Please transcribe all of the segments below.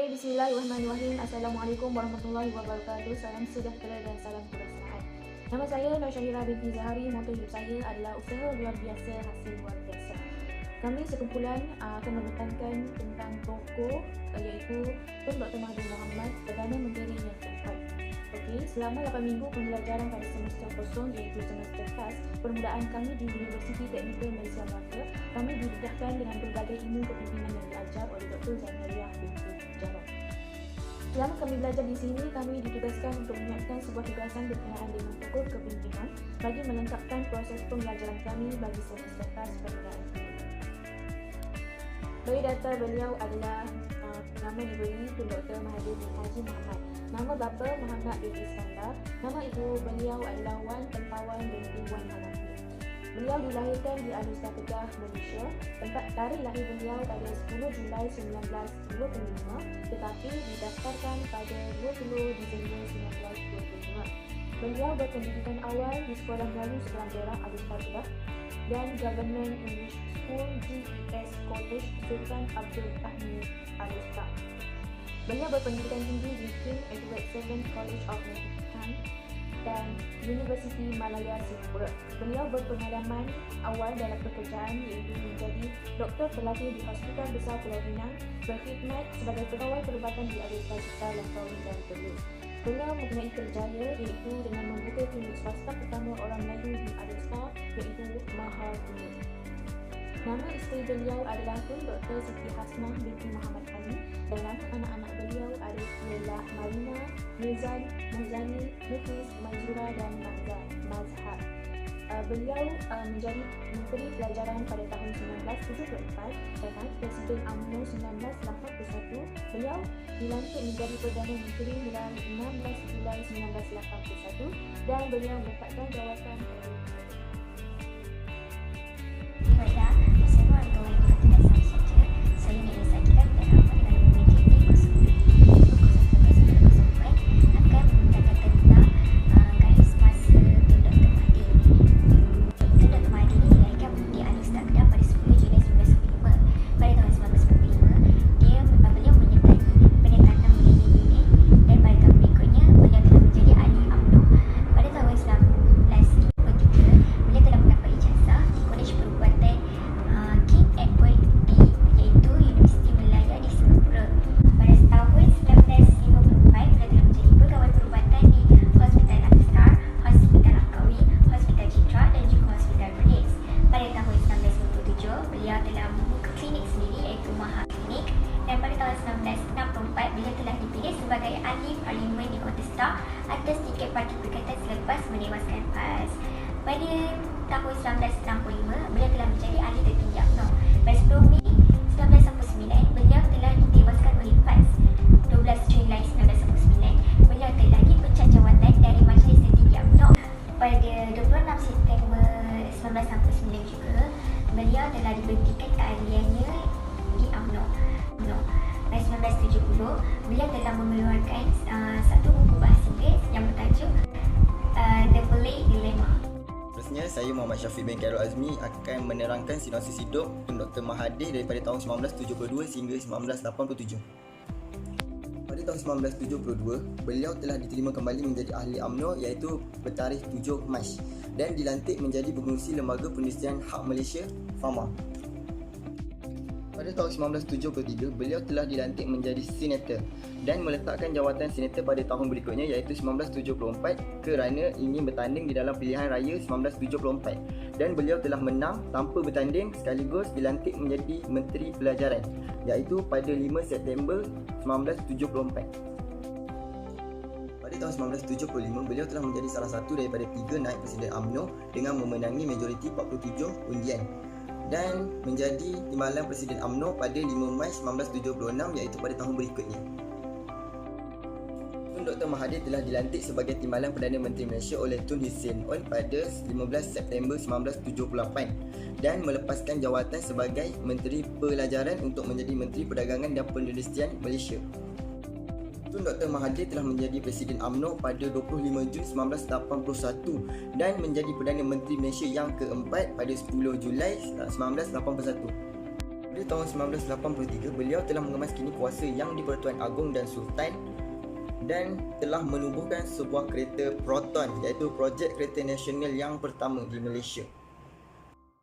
Okey, bismillahirrahmanirrahim. Assalamualaikum warahmatullahi wabarakatuh. Salam sejahtera dan salam kebersamaan. Nama saya Nur Syahira binti Zahari. Moto hidup saya adalah usaha luar biasa, hasil luar biasa. Kami sekumpulan akan menekankan tentang tokoh iaitu Tun Dr. Mahathir Mohamad, Perdana Menteri yang keempat. Okey, selama 8 minggu pembelajaran pada semester kosong iaitu semester khas permulaan kami di Universiti Teknikal Malaysia Melaka, kami didedahkan dengan berbagai ilmu kepimpinan yang diajar oleh Dr. Zainaliah binti Jarrah. Selama kami belajar di sini, kami ditugaskan untuk menyiapkan sebuah tugasan berkenaan dengan tokoh kepimpinan bagi melengkapkan proses pembelajaran kami bagi semester khas permulaan ini. Biodata beliau adalah nama diberi Tun Dr. Mahathir bin Haji Mohamad. Nama bapa Muhammad bin Iskandar. Nama ibu beliau adalah Wan Tempawan binti Wan Hanafi. Beliau dilahirkan di Al-Ustaz Kedah, Malaysia. Tempat tarikh lahir beliau pada 10 Julai 1925 tetapi didaftarkan pada 20 Disember 1925. Beliau berpendidikan awal di Sekolah Melayu Sekolah Daerah Al-Ustaz Kedah dan Government English School GES College Sultan Abdul Hamid Al-Ustaz. Beliau berpendidikan tinggi di King Edward VII College of Medicine dan Universiti Malaya Singapura. Beliau berpengalaman awal dalam pekerjaan iaitu menjadi doktor pelatih di Hospital Besar Pulau Pinang, berkhidmat sebagai pegawai perubatan di Al-Ustaz Kedah, Langkawi dan Perlis. Beliau mempunyai kerjaya iaitu dengan membuka klinik swasta pertama orang Melayu di Al-Ustaz iaitu Mahathir. Nama isteri beliau adalah Tun Dr. Siti Hasnah binti Muhammad Ali dan nama anak-anak beliau adalah Marina, Mizan, Muzani, Mukis, Manzura dan Mazhar. Beliau menjadi Menteri Pelajaran pada tahun 1974 dan Presiden UMNO 1981. Beliau dilantik menjadi Perdana Menteri mulai 16 Julai 1981 dan beliau meletakkan jawatan Baiklah, Assalamualaikum warahmatullahi wabarakatuh. Saya Nila Sakira dan rapat dengan nomor JD 011004 akan menceritakan tentang garis masa Tun Dr. Mahathir. Tun Dr. Mahathir ini dilahirkan di Al-Ustaz Kedah pada 10 Julai 1945. Pada tahun 1945, beliau menyertai pendekatan milenium dan pada tahun berikutnya beliau telah menjadi ahli UMNO. Pada tahun 1953, beliau telah mendapat ijazah di Kolej Perubatan King Edward D iaitu Universiti Malaya di Singapura. Pada tahun 1954, beliau telah menjadi pegawai perubatan di Hospital Al-Star, Hospital Langkawi, Hospital Citra dan juga Hospital Perlis. Pada tahun 1957, beliau telah membuka klinik sendiri iaitu Maha Klinik dan pada tahun 1964, beliau telah dipilih sebagai ahli parlimen di Kontesta atas tiket Parti Perikatan selepas menewaskan PAS. Pada tahun 1965, beliau telah menjadi ahli tertinggi UMNO. Pada 10 Mei 1969, beliau telah ditewaskan oleh PAS. 12 Julai 1969, beliau telah dipecat jawatan dari Majlis Tertinggi UMNO. Pada 26 September 1969 juga, beliau telah diberhentikan keahliannya di UMNO. Pada 1970, beliau telah mengeluarkan satu buku bahasa Inggeris yang bertajuk The Pelik Dilemma. Seterusnya, saya Muhammad Syafiq bin Khairul Azmi akan menerangkan sinopsis hidup Tun Dr. Mahathir daripada tahun 1972 hingga 1987. Pada tahun 1972, beliau telah diterima kembali menjadi ahli UMNO iaitu bertarikh 7 Mac dan dilantik menjadi pengerusi Lembaga Perindustrian Hak Malaysia (FAMA). Pada tahun 1973, beliau telah dilantik menjadi senator dan meletakkan jawatan senator pada tahun berikutnya iaitu 1974 kerana ingin bertanding di dalam pilihan raya 1974 dan beliau telah menang tanpa bertanding sekaligus dilantik menjadi Menteri Pelajaran iaitu pada 5 September 1974. Pada tahun 1975, beliau telah menjadi salah satu daripada 3 naib Presiden UMNO dengan memenangi majoriti 47 undian dan menjadi timbalan Presiden UMNO pada 5 Mac 1976 iaitu pada tahun berikutnya. Tun Dr. Mahathir telah dilantik sebagai timbalan Perdana Menteri Malaysia oleh Tun Hussein Onn pada 15 September 1978 dan melepaskan jawatan sebagai Menteri Pelajaran untuk menjadi Menteri Perdagangan dan Perindustrian Malaysia. Tun Dr. Mahathir telah menjadi Presiden UMNO pada 25 Jun 1981 dan menjadi Perdana Menteri Malaysia yang keempat pada 10 Julai 1981. Pada tahun 1983, beliau telah mengemaskini kuasa yang di-Pertuan Agong dan Sultan dan telah menubuhkan sebuah kereta Proton, iaitu projek kereta nasional yang pertama di Malaysia.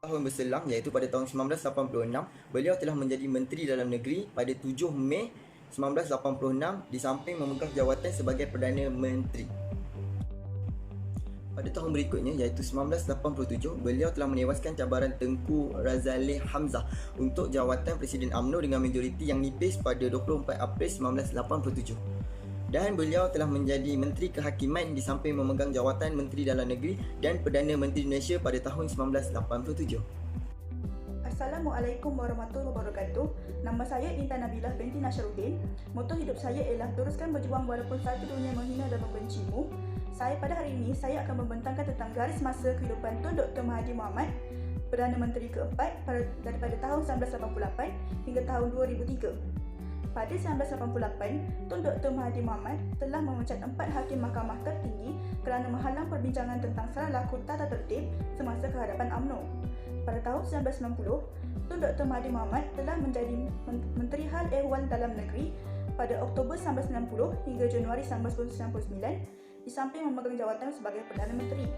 Tahun berselang, iaitu pada tahun 1986, beliau telah menjadi Menteri Dalam Negeri pada 7 Mei 1986 di samping memegang jawatan sebagai Perdana Menteri. Pada tahun berikutnya, iaitu 1987, beliau telah menewaskan cabaran Tengku Razaleigh Hamzah untuk jawatan Presiden UMNO dengan majoriti yang nipis pada 24 April 1987. Dan beliau telah menjadi Menteri Kehakiman di samping memegang jawatan Menteri Dalam Negeri dan Perdana Menteri Malaysia pada tahun 1987. Assalamualaikum warahmatullahi wabarakatuh. Nama saya Intan Nabilah binti Nasruddin. Moto hidup saya ialah teruskan berjuang walaupun satu dunia menghina dan membencimu. Pada hari ini, saya akan membentangkan tentang garis masa kehidupan Tun Dr. Mahathir Mohamad, Perdana Menteri keempat daripada tahun 1988 hingga tahun 2003. Pada 1988, Tun Dr. Mahathir Mohamad telah memecat 4 hakim Mahkamah Tertinggi kerana menghalang perbincangan tentang salah laku tata tertib semasa kehadapan UMNO. Pada tahun 1990, Tun Dr. Mahathir Mohamad telah menjadi Menteri Hal Ehwal Dalam Negeri pada Oktober 1990 hingga Januari 1999 di samping memegang jawatan sebagai Perdana Menteri.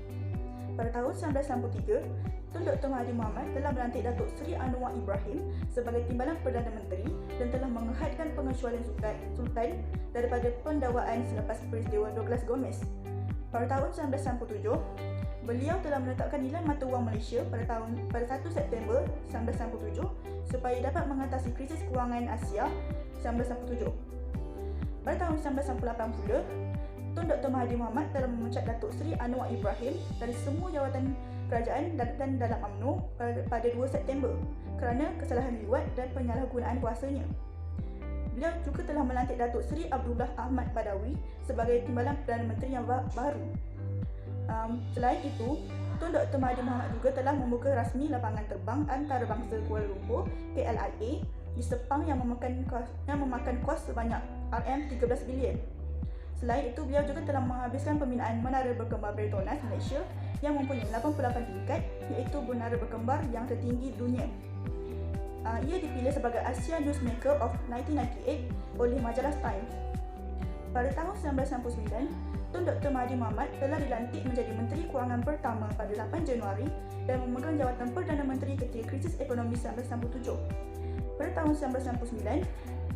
Pada tahun 1993, Tun Dr. Mahathir Mohamad telah melantik Datuk Seri Anwar Ibrahim sebagai Timbalan Perdana Menteri dan telah menghadkan pengecualian Sultan daripada pendakwaan selepas peristiwa Douglas Gomez. Pada tahun 1997, beliau telah menetapkan nilai mata wang Malaysia pada 1 September 1997 supaya dapat mengatasi krisis kewangan Asia 1997. Pada tahun 1998 pula, Tun Dr. Mahathir Mohamad telah memecat Datuk Seri Anwar Ibrahim dari semua jawatan kerajaan dan dalam UMNO pada 2 September kerana kesalahan liwat dan penyalahgunaan kuasanya. Beliau juga telah melantik Datuk Seri Abdullah Ahmad Badawi sebagai Timbalan Perdana Menteri yang baru. Selain itu, Tun Dr. Mahathir Mohamad juga telah membuka rasmi lapangan terbang antarabangsa Kuala Lumpur KLIA di Sepang yang memakan kos sebanyak RM13 bilion. Selain itu, beliau juga telah menghabiskan pembinaan Menara Berkembar Petronas Malaysia yang mempunyai 88 tingkat, iaitu menara berkembar yang tertinggi dunia. Ia dipilih sebagai Asia Newsmaker of 1998 oleh majalah Times. Pada tahun 1999, Tun Dr. Mahathir Mohamad telah dilantik menjadi Menteri Kewangan pertama pada 8 Januari dan memegang jawatan Perdana Menteri ketika krisis ekonomi 1997. Pada tahun 1999,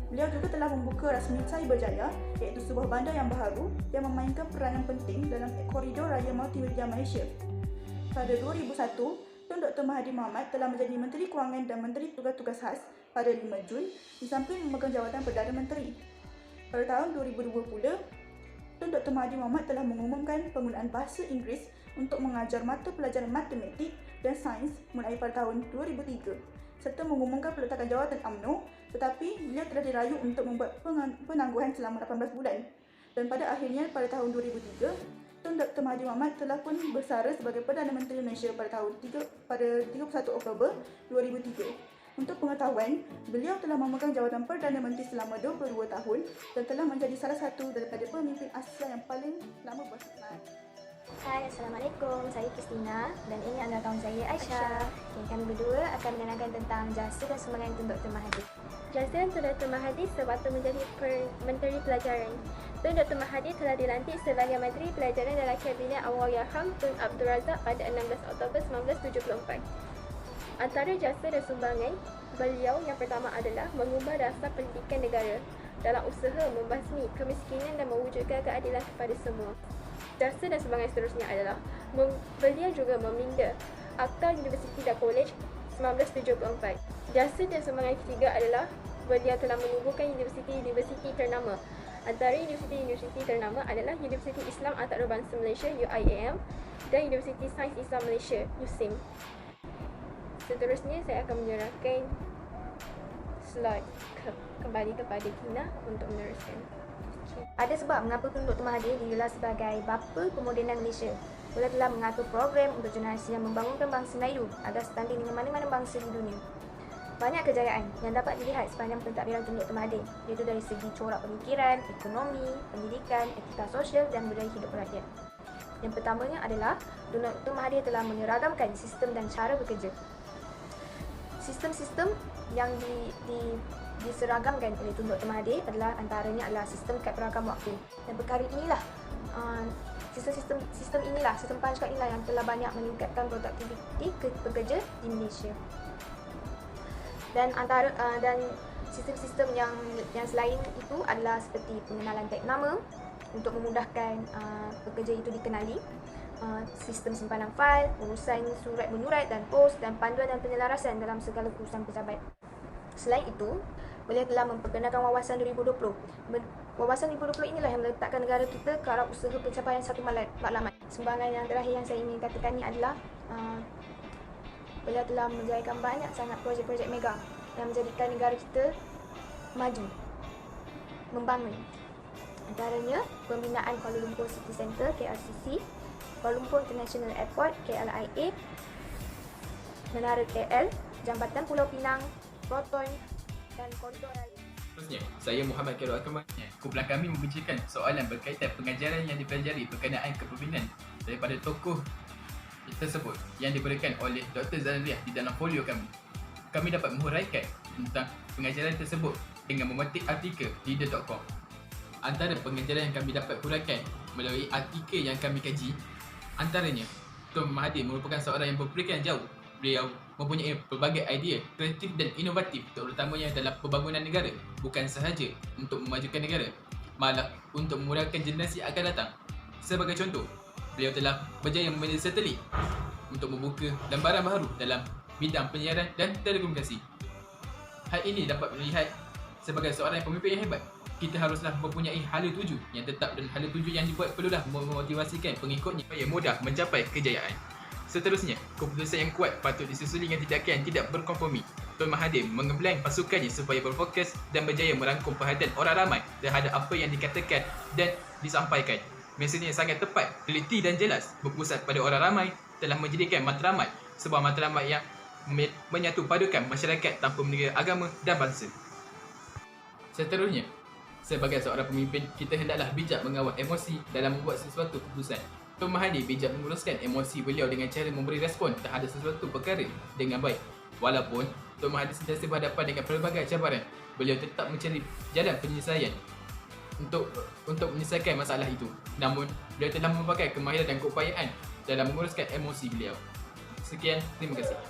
beliau juga telah membuka rasmi Cyberjaya, iaitu sebuah bandar yang baharu yang memainkan peranan penting dalam koridor raya multimedia Malaysia. Pada 2001, Tun Dr. Mahathir Mohamad telah menjadi Menteri Kewangan dan Menteri Tugas-Tugas Khas pada 5 Jun di samping memegang jawatan Perdana Menteri. Pada tahun 2002 pula, Tun Dr. Mahathir Mohamad telah mengumumkan penggunaan bahasa Inggeris untuk mengajar mata pelajaran matematik dan sains mulai pada tahun 2003 serta mengumumkan peletakan jawatan UMNO, tetapi beliau telah dirayu untuk membuat penangguhan selama 18 bulan. Dan pada akhirnya pada tahun 2003, Tun Dr. Mahathir Mohamad telah pun bersara sebagai Perdana Menteri Malaysia pada 31 Oktober 2003. Untuk pengetahuan, beliau telah memegang jawatan Perdana Menteri selama 22 tahun dan telah menjadi salah satu daripada pemimpin Asia yang paling lama berkhidmat. Hai, Assalamualaikum. Saya Kristina dan ini adalah kawan saya Aisyah. Kami berdua akan menerangkan tentang jasa dan sumbangan Tun Dr. Mahathir. Jasa Tun Dr. Mahathir sewaktu menjadi Menteri Pelajaran. Tun Dr. Mahathir telah dilantik sebagai Menteri Pelajaran dalam Kabinet Allahyarham Tun Abdul Razak pada 16 Oktober 1974. Antara jasa dan sumbangan beliau yang pertama adalah mengubah dasar pendidikan negara dalam usaha membasmi kemiskinan dan mewujudkan keadilan kepada semua. Jasa dan sumbangan seterusnya adalah beliau juga meminda Akta Universiti dan Kolej 1974. Jasa dan sumbangan ketiga adalah beliau telah menubuhkan universiti-universiti ternama. Antara universiti-universiti ternama adalah Universiti Islam Antarabangsa Malaysia UIAM dan Universiti Sains Islam Malaysia USIM. Seterusnya saya akan menyerahkan slide kembali kepada Tina untuk meneruskan. Ada sebab mengapa Tun Dr. Mahathir digelar sebagai Bapa Pemodenan Malaysia. Beliau telah mengatur program untuk generasi yang membangunkan bangsa Melayu agar setanding dengan mana-mana bangsa di dunia. Banyak kejayaan yang dapat dilihat sepanjang pentadbiran Tun Dr. Mahathir, iaitu dari segi corak pemikiran, ekonomi, pendidikan, etika sosial dan budaya hidup rakyat. Yang pertamanya adalah Tun Dr. Mahathir telah menyeragamkan sistem dan cara bekerja. Sistem-sistem yang diseragamkan oleh Tun Dr. Mahathir antaranya adalah sistem kad beragam waktu. Dan perkara inilah sistem punch card inilah yang telah banyak meningkatkan produktiviti pekerja di Malaysia. Dan sistem-sistem yang selain itu adalah seperti pengenalan tag nama untuk memudahkan pekerja itu dikenali, sistem simpanan fail, urusan surat menyurat dan pos, dan panduan dan penyelarasan dalam segala urusan pejabat. Selain itu, beliau telah memperkenalkan Wawasan 2020. Wawasan 2020 inilah yang meletakkan negara kita ke arah usaha pencapaian satu matlamat. Sumbangan yang terakhir yang saya ingin katakan ni adalah beliau telah menjayakan banyak sangat projek-projek mega yang menjadikan negara kita maju, membangun. Antaranya pembinaan Kuala Lumpur City Centre KLCC, Kuala Lumpur International Airport KLIA, Menara KL, Jambatan Pulau Pinang, Proton dan koridor raya. Seterusnya, saya Muhammad Khairul Akmal. Kumpulan kami membacakan soalan berkaitan pengajaran yang dipelajari berkenaan kepemimpinan daripada tokoh tersebut yang diberikan oleh Dr. Zalriah di dalam folio kami. Kami dapat menghuraikan tentang pengajaran tersebut dengan memetik artikel leader.com. Antara pengajaran yang kami dapat huraikan melalui artikel yang kami kaji, antaranya Tun Mahathir merupakan seorang yang berfikiran jauh. Beliau mempunyai pelbagai idea kreatif dan inovatif, terutamanya dalam pembangunan negara, bukan sahaja untuk memajukan negara, malah untuk memudahkan generasi akan datang. Sebagai contoh, beliau telah berjaya membina satelit untuk membuka lembaran baru dalam bidang penyiaran dan telekomunikasi. Hal ini dapat dilihat sebagai seorang pemimpin yang hebat. Kita haruslah mempunyai hala tuju yang tetap, dan hala tuju yang dibuat perlulah memotivasikan pengikutnya supaya mudah mencapai kejayaan. Seterusnya, keputusan yang kuat patut disusuli dengan tindakan yang tidak berkompromi. Tun Mahathir mengembleng pasukannya supaya berfokus dan berjaya merangkum perhatian orang ramai terhadap apa yang dikatakan dan disampaikan. Mesejnya sangat tepat, teliti dan jelas, berpusat pada orang ramai, telah menjadikan matlamat sebuah matlamat yang menyatu padukan masyarakat tanpa mengira agama dan bangsa. Seterusnya, sebagai seorang pemimpin, kita hendaklah bijak mengawal emosi dalam membuat sesuatu keputusan. Tun Mahathir bijak menguruskan emosi beliau dengan cara memberi respon terhadap sesuatu perkara dengan baik. Walaupun Tun Mahathir sentiasa berhadapan dengan pelbagai cabaran, beliau tetap mencari jalan penyelesaian untuk menyelesaikan masalah itu. Namun, beliau telah memakai kemahiran dan keupayaan dalam menguruskan emosi beliau. Sekian, terima kasih.